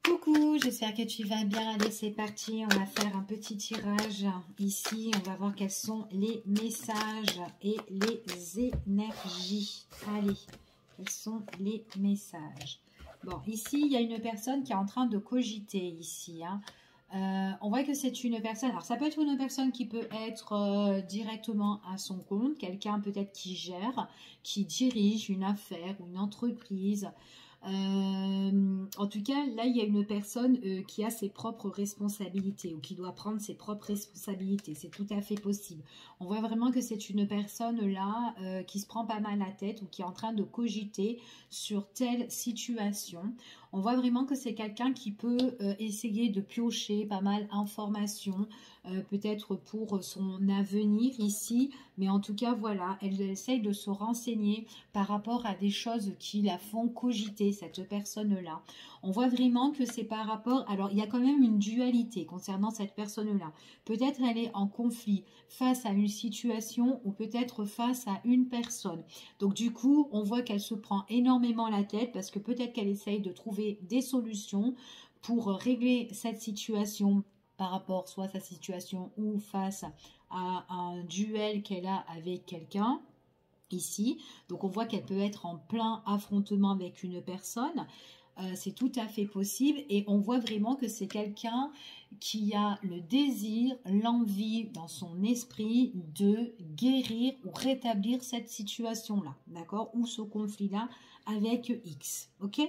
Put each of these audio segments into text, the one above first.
Coucou, j'espère que tu vas bien. Allez, c'est parti. On va faire un petit tirage. Ici, on va voir quels sont les messages et les énergies. Allez, quels sont les messages? Bon, ici, il y a une personne qui est en train de cogiter ici. On voit que c'est une personne. Alors, ça peut être une personne qui peut être directement à son compte. Quelqu'un peut-être qui gère, qui dirige une affaire ou une entreprise. En tout cas, là, il y a une personne qui a ses propres responsabilités ou qui doit prendre ses propres responsabilités. C'est tout à fait possible. On voit vraiment que c'est une personne là qui se prend pas mal la tête ou qui est en train de cogiter sur telle situation. On voit vraiment que c'est quelqu'un qui peut essayer de piocher pas mal d'informations, peut-être pour son avenir ici. Mais en tout cas, voilà, elle essaye de se renseigner par rapport à des choses qui la font cogiter, cette personne-là. On voit vraiment que c'est par rapport... Alors, il y a quand même une dualité concernant cette personne-là. Peut-être elle est en conflit face à une situation ou peut-être face à une personne. Donc, du coup, on voit qu'elle se prend énormément la tête parce que peut-être qu'elle essaye de trouver des solutions pour régler cette situation par rapport soit à sa situation ou face à un duel qu'elle a avec quelqu'un. Ici, donc on voit qu'elle peut être en plein affrontement avec une personne, c'est tout à fait possible et on voit vraiment que c'est quelqu'un qui a le désir, l'envie dans son esprit de guérir ou rétablir cette situation-là, d'accord, ou ce conflit-là avec X, ok.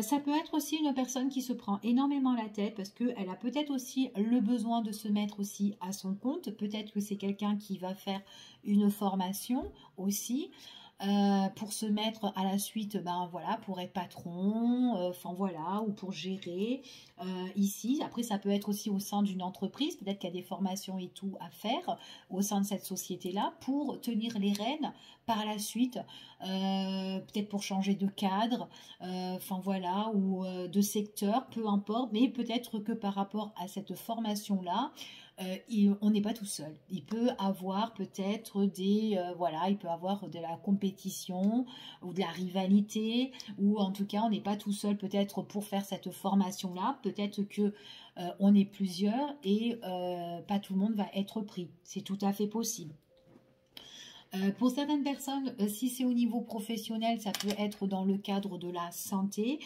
Ça peut être aussi une personne qui se prend énormément la tête parce qu'elle a peut-être aussi le besoin de se mettre aussi à son compte. Peut-être que c'est quelqu'un qui va faire une formation aussi pour se mettre à la suite, ben voilà, pour être patron, enfin voilà, ou pour gérer ici. Après, ça peut être aussi au sein d'une entreprise, peut-être qu'il y a des formations et tout à faire au sein de cette société-là pour tenir les rênes par la suite, peut-être pour changer de cadre, enfin voilà, ou de secteur, peu importe, mais peut-être que par rapport à cette formation-là, on n'est pas tout seul. Il peut avoir peut-être des, voilà, il peut avoir de la compétition ou de la rivalité, ou en tout cas, on n'est pas tout seul peut-être pour faire cette formation-là. Peut-être que on est plusieurs et pas tout le monde va être pris. C'est tout à fait possible. Pour certaines personnes, si c'est au niveau professionnel, ça peut être dans le cadre de la santé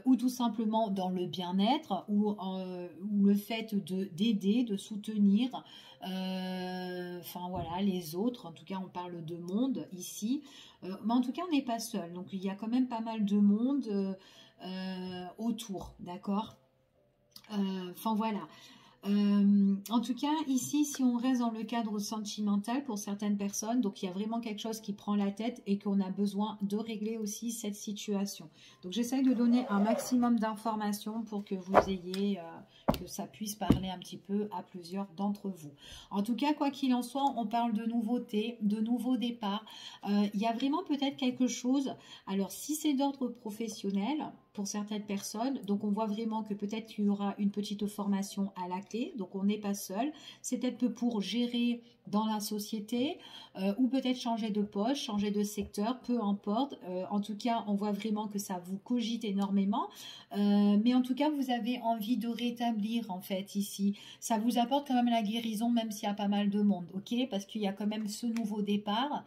ou tout simplement dans le bien-être ou le fait d'aider, de soutenir enfin voilà, les autres. En tout cas, on parle de monde ici. Mais en tout cas, on n'est pas seul. Donc, il y a quand même pas mal de monde autour, d'accord. Enfin voilà. En tout cas, ici, si on reste dans le cadre sentimental pour certaines personnes, donc il y a vraiment quelque chose qui prend la tête et qu'on a besoin de régler aussi cette situation. Donc j'essaye de donner un maximum d'informations pour que vous ayez, que ça puisse parler un petit peu à plusieurs d'entre vous. En tout cas, quoi qu'il en soit, on parle de nouveautés, de nouveaux départs. Il y a vraiment peut-être quelque chose, alors si c'est d'ordre professionnel, pour certaines personnes, donc on voit vraiment que peut-être qu'il y aura une petite formation à la clé, donc on n'est pas seul, c'est peut-être pour gérer dans la société ou peut-être changer de poste, changer de secteur, peu importe, en tout cas on voit vraiment que ça vous cogite énormément, mais en tout cas vous avez envie de rétablir en fait ici, ça vous apporte quand même la guérison même s'il y a pas mal de monde, ok, parce qu'il y a quand même ce nouveau départ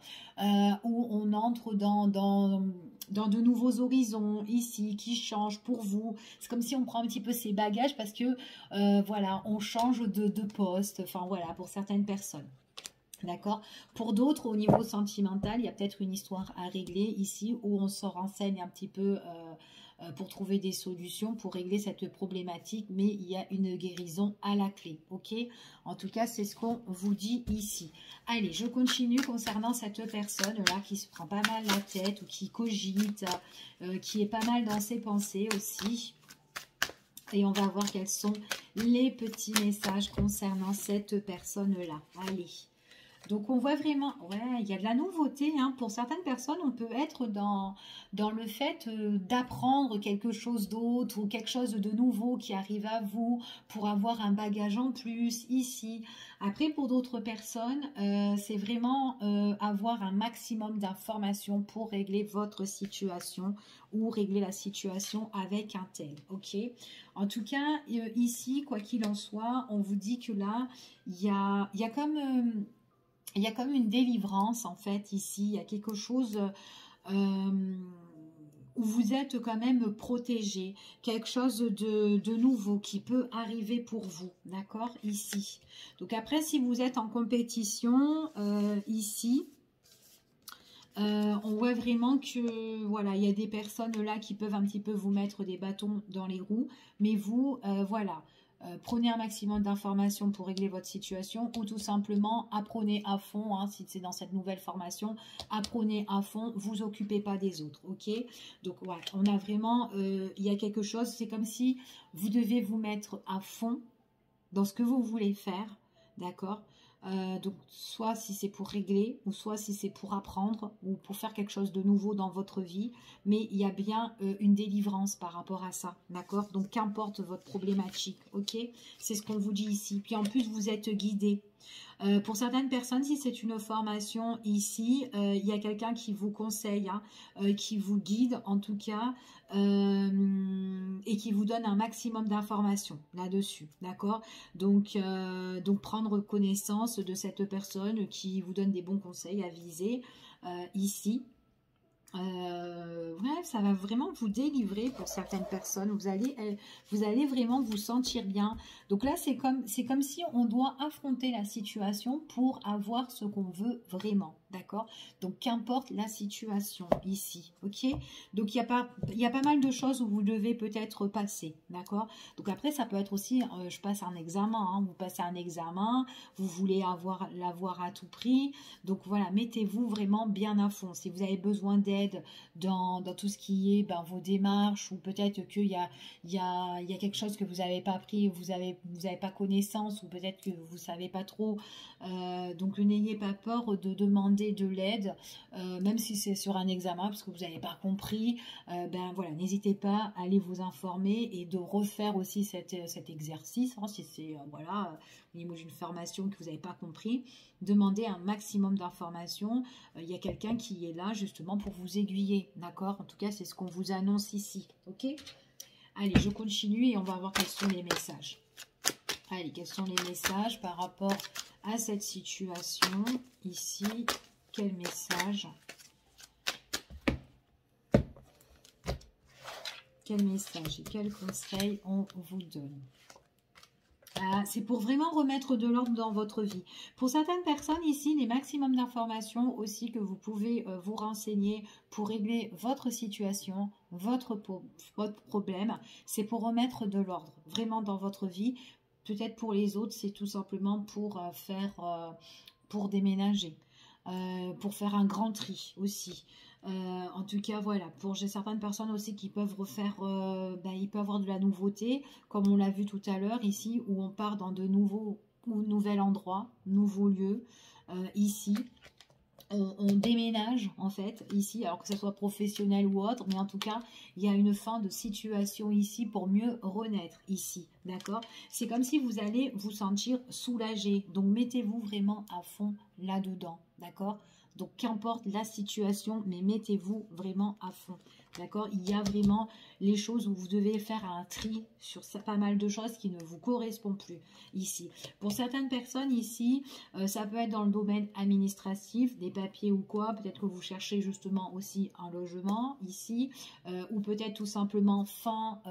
où on entre dans de nouveaux horizons ici qui changent pour vous. C'est comme si on prend un petit peu ses bagages parce que voilà, on change de poste, enfin voilà, pour certaines personnes. D'accord. Pour d'autres, au niveau sentimental, il y a peut-être une histoire à régler ici où on se renseigne un petit peu pour trouver des solutions pour régler cette problématique, mais il y a une guérison à la clé, ok? En tout cas, c'est ce qu'on vous dit ici. Allez, je continue concernant cette personne-là qui se prend pas mal la tête ou qui cogite, qui est pas mal dans ses pensées aussi. Et on va voir quels sont les petits messages concernant cette personne-là. Allez. Donc, on voit vraiment, ouais, il y a de la nouveauté. Hein. Pour certaines personnes, on peut être dans le fait d'apprendre quelque chose d'autre ou quelque chose de nouveau qui arrive à vous pour avoir un bagage en plus ici. Après, pour d'autres personnes, c'est vraiment avoir un maximum d'informations pour régler votre situation ou régler la situation avec un tel. Ok. En tout cas, ici, quoi qu'il en soit, on vous dit que là, il y a comme... il y a comme une délivrance en fait ici, il y a quelque chose où vous êtes quand même protégé, quelque chose de nouveau qui peut arriver pour vous, d'accord, ici. Donc après, si vous êtes en compétition, ici, on voit vraiment que voilà, il y a des personnes là qui peuvent un petit peu vous mettre des bâtons dans les roues, mais vous, voilà. Prenez un maximum d'informations pour régler votre situation ou tout simplement apprenez à fond, hein, si c'est dans cette nouvelle formation, apprenez à fond, vous occupez pas des autres, ok? Donc voilà, on a vraiment, il y a quelque chose, c'est comme si vous devez vous mettre à fond dans ce que vous voulez faire, d'accord? Donc soit si c'est pour régler ou soit si c'est pour apprendre ou pour faire quelque chose de nouveau dans votre vie, mais il y a bien une délivrance par rapport à ça, d'accord? Donc qu'importe votre problématique, ok? C'est ce qu'on vous dit ici. Puis en plus vous êtes guidé. Pour certaines personnes, si c'est une formation ici, il y a quelqu'un qui vous conseille, hein, qui vous guide en tout cas, et qui vous donne un maximum d'informations là-dessus, d'accord? Donc prendre connaissance de cette personne qui vous donne des bons conseils à viser ici. Ouais, ça va vraiment vous délivrer pour certaines personnes. Vous allez vraiment vous sentir bien. Donc là, c'est comme si on doit affronter la situation pour avoir ce qu'on veut vraiment. D'accord? Donc, qu'importe la situation ici. Ok? Donc, il y a pas mal de choses où vous devez peut-être passer. D'accord? Donc, après, ça peut être aussi, je passe un examen. Hein, vous passez un examen, vous voulez l'avoir à tout prix. Donc, voilà, mettez-vous vraiment bien à fond. Si vous avez besoin d'aide dans tout ce qui est vos démarches ou peut-être qu'il y a quelque chose que vous n'avez pas appris, vous avez pas connaissance ou peut-être que vous ne savez pas trop. Donc, n'ayez pas peur de demander de l'aide, même si c'est sur un examen parce que vous n'avez pas compris. Voilà, n'hésitez pas à aller vous informer et de refaire aussi cet exercice, hein, si c'est voilà, au niveau d'une formation que vous n'avez pas compris. Demandez un maximum d'informations. Il y a quelqu'un qui est là justement pour vous aiguiller, d'accord? En tout cas, c'est ce qu'on vous annonce ici, ok? Allez, je continue et on va voir quels sont les messages. Allez, quels sont les messages par rapport à cette situation ici? Quel message? Quel message et quel conseil on vous donne? C'est pour vraiment remettre de l'ordre dans votre vie. Pour certaines personnes ici, les maximums d'informations aussi que vous pouvez vous renseigner pour régler votre situation, votre problème, c'est pour remettre de l'ordre vraiment dans votre vie. Peut-être pour les autres, c'est tout simplement pour pour déménager. Pour faire un grand tri aussi. En tout cas, voilà, j'ai certaines personnes aussi qui peuvent refaire, il peut y avoir de la nouveauté, comme on l'a vu tout à l'heure ici, où on part dans de nouveaux ou nouveaux endroits, nouveaux lieux, ici. On déménage en fait ici, alors que ce soit professionnel ou autre, mais en tout cas il y a une fin de situation ici pour mieux renaître ici, d'accord? C'est comme si vous allez vous sentir soulagé, donc mettez-vous vraiment à fond là-dedans, d'accord? Donc qu'importe la situation, mais mettez-vous vraiment à fond, d'accord? Il y a vraiment les choses où vous devez faire un tri sur pas mal de choses qui ne vous correspondent plus ici. Pour certaines personnes ici, ça peut être dans le domaine administratif, des papiers ou quoi, peut-être que vous cherchez justement aussi un logement ici, ou peut-être tout simplement fin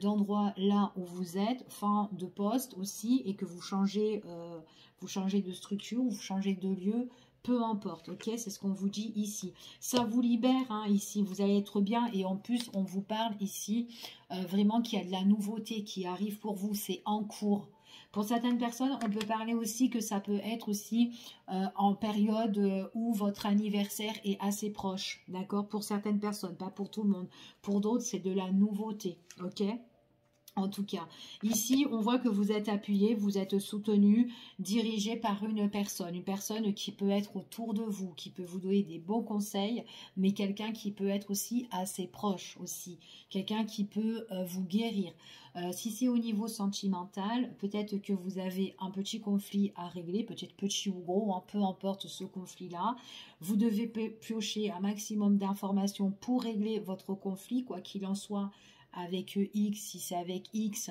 d'endroit là où vous êtes, fin de poste aussi, et que vous changez de structure, ou vous changez de lieu, peu importe, ok? C'est ce qu'on vous dit ici. Ça vous libère, hein, ici, vous allez être bien, et en plus, on vous parle ici vraiment qu'il y a de la nouveauté qui arrive pour vous, c'est en cours. Pour certaines personnes, on peut parler aussi que ça peut être aussi en période où votre anniversaire est assez proche, d'accord? Pour certaines personnes, pas pour tout le monde. Pour d'autres, c'est de la nouveauté, ok? En tout cas, ici, on voit que vous êtes appuyé, vous êtes soutenu, dirigé par une personne qui peut être autour de vous, qui peut vous donner des bons conseils, mais quelqu'un qui peut être aussi assez proche aussi, quelqu'un qui peut vous guérir. Si c'est au niveau sentimental, peut-être que vous avez un petit conflit à régler, peut-être petit ou gros, hein, peu importe ce conflit-là. Vous devez piocher un maximum d'informations pour régler votre conflit, quoi qu'il en soit. Avec X, si c'est avec X,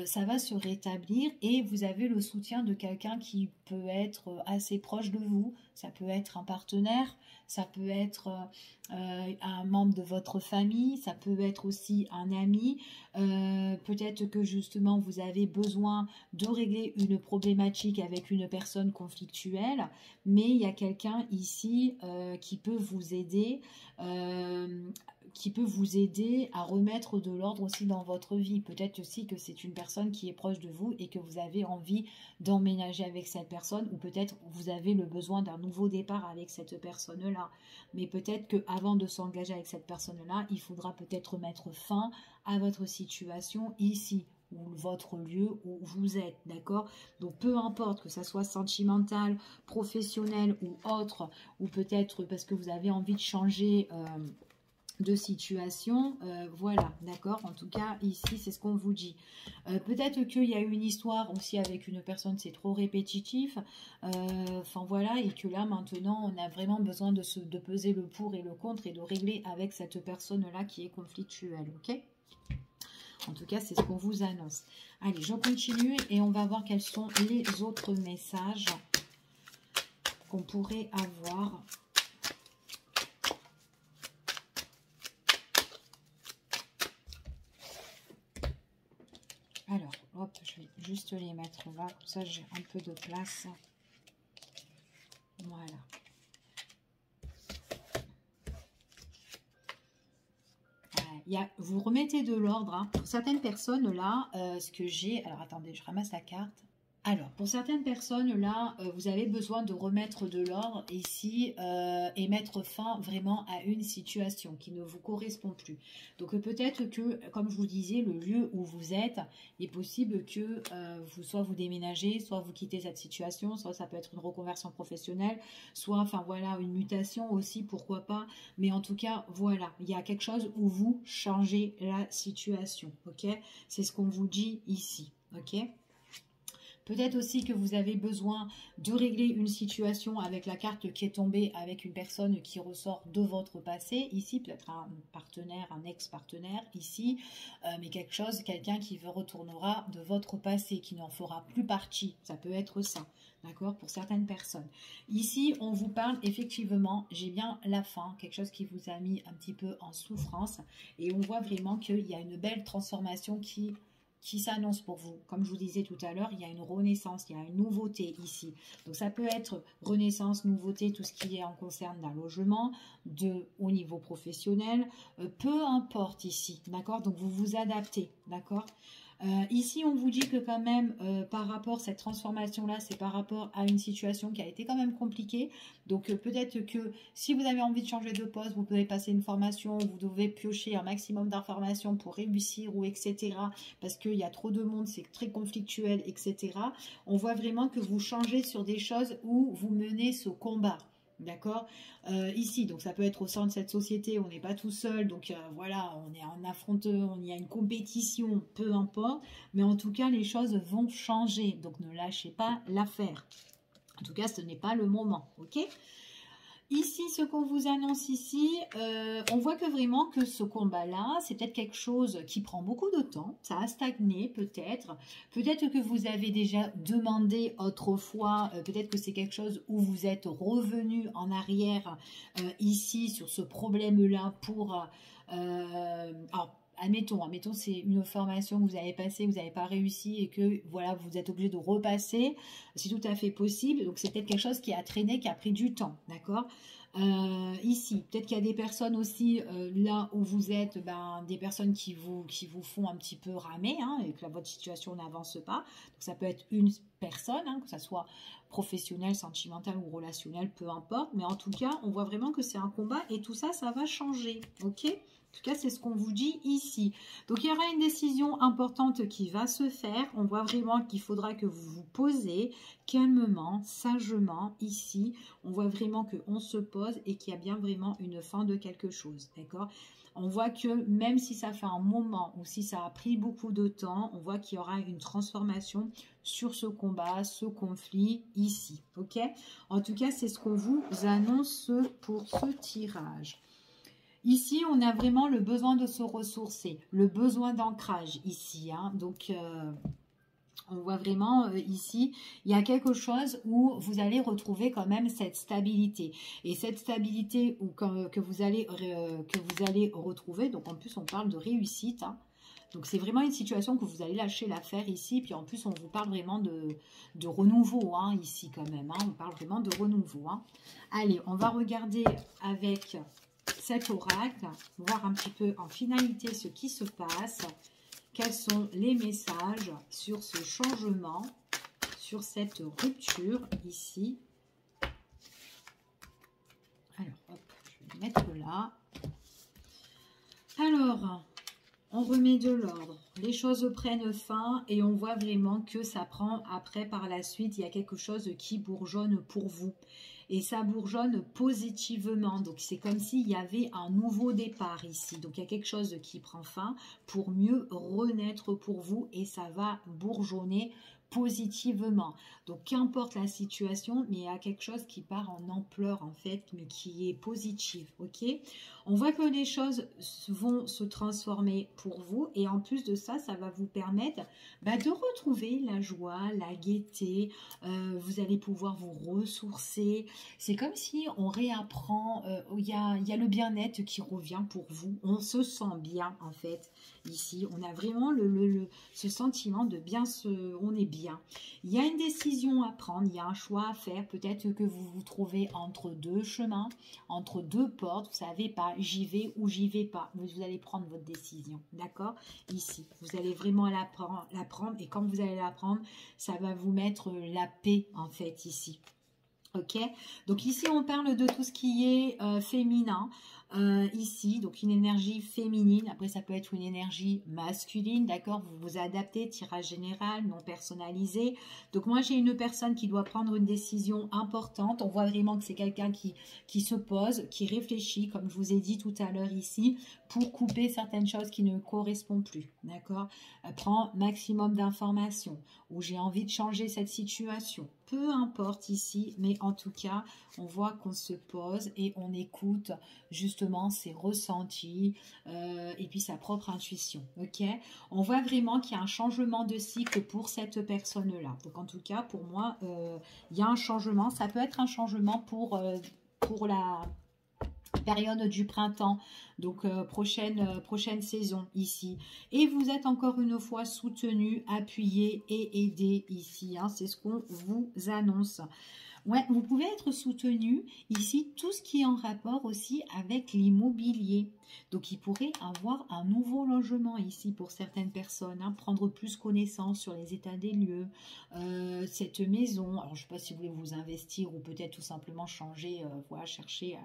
ça va se rétablir et vous avez le soutien de quelqu'un qui peut être assez proche de vous. Ça peut être un partenaire, ça peut être un membre de votre famille, ça peut être aussi un ami. Peut-être que justement vous avez besoin de régler une problématique avec une personne conflictuelle, mais il y a quelqu'un ici qui peut vous aider à remettre de l'ordre aussi dans votre vie. Peut-être aussi que c'est une personne qui est proche de vous et que vous avez envie d'emménager avec cette personne, ou peut-être vous avez le besoin d'un nouveau départ avec cette personne-là. Mais peut-être qu'avant de s'engager avec cette personne-là, il faudra peut-être mettre fin à votre situation ici, ou votre lieu où vous êtes, d'accord? Donc peu importe que ça soit sentimental, professionnel ou autre, ou peut-être parce que vous avez envie de changer de situation, voilà, d'accord? En tout cas, ici, c'est ce qu'on vous dit. Peut-être qu'il y a eu une histoire aussi avec une personne, c'est trop répétitif, enfin voilà, et que là, maintenant, on a vraiment besoin de peser le pour et le contre et de régler avec cette personne-là qui est conflictuelle, ok? En tout cas, c'est ce qu'on vous annonce. Allez, je continue et on va voir quels sont les autres messages qu'on pourrait avoir. Alors, hop, je vais juste les mettre là, comme ça j'ai un peu de place. Voilà. Vous remettez de l'ordre. Hein. Pour certaines personnes, là, ce que j'ai... Alors, attendez, je ramasse la carte. Alors, pour certaines personnes, là, vous avez besoin de remettre de l'ordre ici et mettre fin vraiment à une situation qui ne vous correspond plus. Donc, peut-être que, comme je vous disais, le lieu où vous êtes, il est possible que soit vous déménagez, soit vous quittez cette situation, soit ça peut être une reconversion professionnelle, soit, enfin voilà, une mutation aussi, pourquoi pas. Mais en tout cas, voilà, il y a quelque chose où vous changez la situation, ok? C'est ce qu'on vous dit ici, ok? Peut-être aussi que vous avez besoin de régler une situation avec la carte qui est tombée avec une personne qui ressort de votre passé. Ici, peut-être un partenaire, un ex-partenaire ici, mais quelqu'un qui retournera de votre passé, qui n'en fera plus partie. Ça peut être ça, d'accord, pour certaines personnes. Ici, on vous parle effectivement, j'ai bien la fin, quelque chose qui vous a mis un petit peu en souffrance. Et on voit vraiment qu'il y a une belle transformation qui s'annonce pour vous. Comme je vous disais tout à l'heure, il y a une renaissance, il y a une nouveauté ici. Donc ça peut être renaissance, nouveauté, tout ce qui est en concerne d'un logement, au niveau professionnel, peu importe ici, d'accord? Donc vous vous adaptez, d'accord? Ici, on vous dit que quand même, par rapport à cette transformation-là, c'est par rapport à une situation qui a été quand même compliquée. Donc, peut-être que si vous avez envie de changer de poste, vous pouvez passer une formation, vous devez piocher un maximum d'informations pour réussir ou etc. Parce qu'il y a trop de monde, c'est très conflictuel, etc. On voit vraiment que vous changez sur des choses où vous menez ce combat. D'accord, ici, donc ça peut être au sein de cette société, on n'est pas tout seul, donc voilà, on est en affrontement, il y a une compétition, peu importe, mais en tout cas, les choses vont changer, donc ne lâchez pas l'affaire. En tout cas, ce n'est pas le moment, ok? Ici, ce qu'on vous annonce ici, on voit que vraiment que ce combat-là, c'est peut-être quelque chose qui prend beaucoup de temps. Ça a stagné peut-être. Peut-être que vous avez déjà demandé autrefois, peut-être que c'est quelque chose où vous êtes revenu en arrière ici sur ce problème-là pour... alors, admettons, c'est une formation que vous avez passée, vous n'avez pas réussi et que voilà, vous êtes obligé de repasser. C'est tout à fait possible. Donc, c'est peut-être quelque chose qui a traîné, qui a pris du temps. D'accord, ici, peut-être qu'il y a des personnes aussi, là où vous êtes, des personnes qui vous font un petit peu ramer hein, et que votre situation n'avance pas. Donc, ça peut être une personne, hein, que ça soit professionnel, sentimental ou relationnel, peu importe. Mais en tout cas, on voit vraiment que c'est un combat et tout ça, ça va changer. Ok ? En tout cas, c'est ce qu'on vous dit ici. Donc, il y aura une décision importante qui va se faire. On voit vraiment qu'il faudra que vous vous posez calmement, sagement, ici. On voit vraiment qu'on se pose et qu'il y a bien vraiment une fin de quelque chose, d'accord? On voit que même si ça fait un moment ou si ça a pris beaucoup de temps, on voit qu'il y aura une transformation sur ce combat, ce conflit ici, ok? En tout cas, c'est ce qu'on vous annonce pour ce tirage. Ici, on a vraiment le besoin de se ressourcer, le besoin d'ancrage ici. Hein. Donc, on voit vraiment ici, il y a quelque chose où vous allez retrouver quand même cette stabilité. Et cette stabilité que vous allez retrouver, donc en plus on parle de réussite. Hein. Donc c'est vraiment une situation que vous allez lâcher l'affaire ici. Puis en plus on vous parle vraiment de renouveau hein, ici quand même. Hein. On parle vraiment de renouveau. Hein. Allez, on va regarder avec cet oracle, voir un petit peu en finalité ce qui se passe. Quels sont les messages sur ce changement, sur cette rupture ici. Alors, hop, je vais le mettre là. Alors, on remet de l'ordre. Les choses prennent fin et on voit vraiment que ça prend après, par la suite, il y a quelque chose qui bourgeonne pour vous. Et ça bourgeonne positivement. Donc, c'est comme s'il y avait un nouveau départ ici. Donc, il y a quelque chose qui prend fin pour mieux renaître pour vous. Et ça va bourgeonner positivement. Donc, qu'importe la situation, mais il y a quelque chose qui part en ampleur, en fait, mais qui est positif, ok? On voit que les choses vont se transformer pour vous. Et en plus de ça, ça va vous permettre de retrouver la joie, la gaieté. Vous allez pouvoir vous ressourcer. C'est comme si on réapprend, il y a le bien-être qui revient pour vous. On se sent bien, en fait, ici. On a vraiment ce sentiment de bien, on est bien. Il y a une décision à prendre, il y a un choix à faire. Peut-être que vous vous trouvez entre deux chemins, entre deux portes. Vous savez pas, j'y vais ou j'y vais pas. Vous allez prendre votre décision, d'accord? Ici, vous allez vraiment la prendre. Et quand vous allez la prendre, ça va vous mettre la paix, en fait, ici. Ok, donc ici on parle de tout ce qui est féminin, ici, donc une énergie féminine, après ça peut être une énergie masculine, d'accord, vous vous adaptez, tirage général, non personnalisé. Donc moi j'ai une personne qui doit prendre une décision importante, on voit vraiment que c'est quelqu'un qui se pose, qui réfléchit, comme je vous ai dit tout à l'heure ici, pour couper certaines choses qui ne correspondent plus, d'accord, prend maximum d'informations, où j'ai envie de changer cette situation, peu importe ici, mais en tout cas, on voit qu'on se pose et on écoute justement ses ressentis et puis sa propre intuition, ok? On voit vraiment qu'il y a un changement de cycle pour cette personne-là. Donc en tout cas, pour moi, il y a un changement. Ça peut être un changement pour la période du printemps, donc prochaine saison ici. Et vous êtes encore une fois soutenu, appuyé et aidé ici. Hein, c'est ce qu'on vous annonce. Ouais, vous pouvez être soutenu ici, tout ce qui est en rapport aussi avec l'immobilier. Donc, il pourrait avoir un nouveau logement ici pour certaines personnes, hein, prendre plus connaissance sur les états des lieux, cette maison. Alors, je ne sais pas si vous voulez vous investir ou peut-être tout simplement changer, voilà, chercher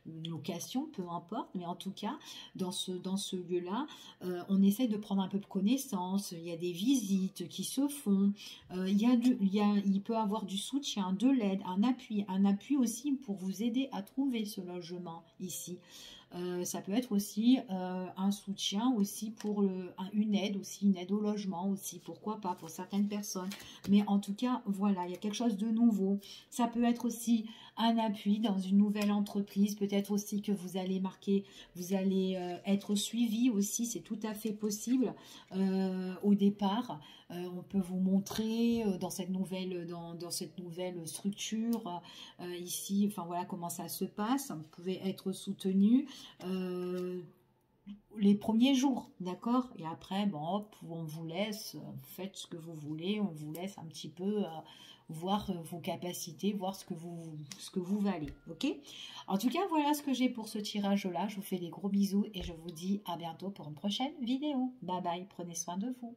une location, peu importe. Mais en tout cas, dans ce lieu-là, on essaie de prendre un peu de connaissance. Il y a des visites qui se font. Il peut avoir du soutien, de l'aide, un appui aussi pour vous aider à trouver ce logement ici. Ça peut être aussi un soutien aussi pour une aide au logement aussi, pourquoi pas pour certaines personnes. Mais en tout cas, voilà, il y a quelque chose de nouveau. Ça peut être aussi un appui dans une nouvelle entreprise, peut-être aussi que vous allez être suivi aussi, c'est tout à fait possible au départ. On peut vous montrer dans cette nouvelle structure ici, enfin voilà comment ça se passe. Vous pouvez être soutenu les premiers jours, d'accord, et après bon hop, on vous laisse, faites ce que vous voulez, on vous laisse un petit peu voir vos capacités, voir ce que vous valez, ok. En tout cas, voilà ce que j'ai pour ce tirage là. Je vous fais des gros bisous et je vous dis à bientôt pour une prochaine vidéo. Bye bye, prenez soin de vous.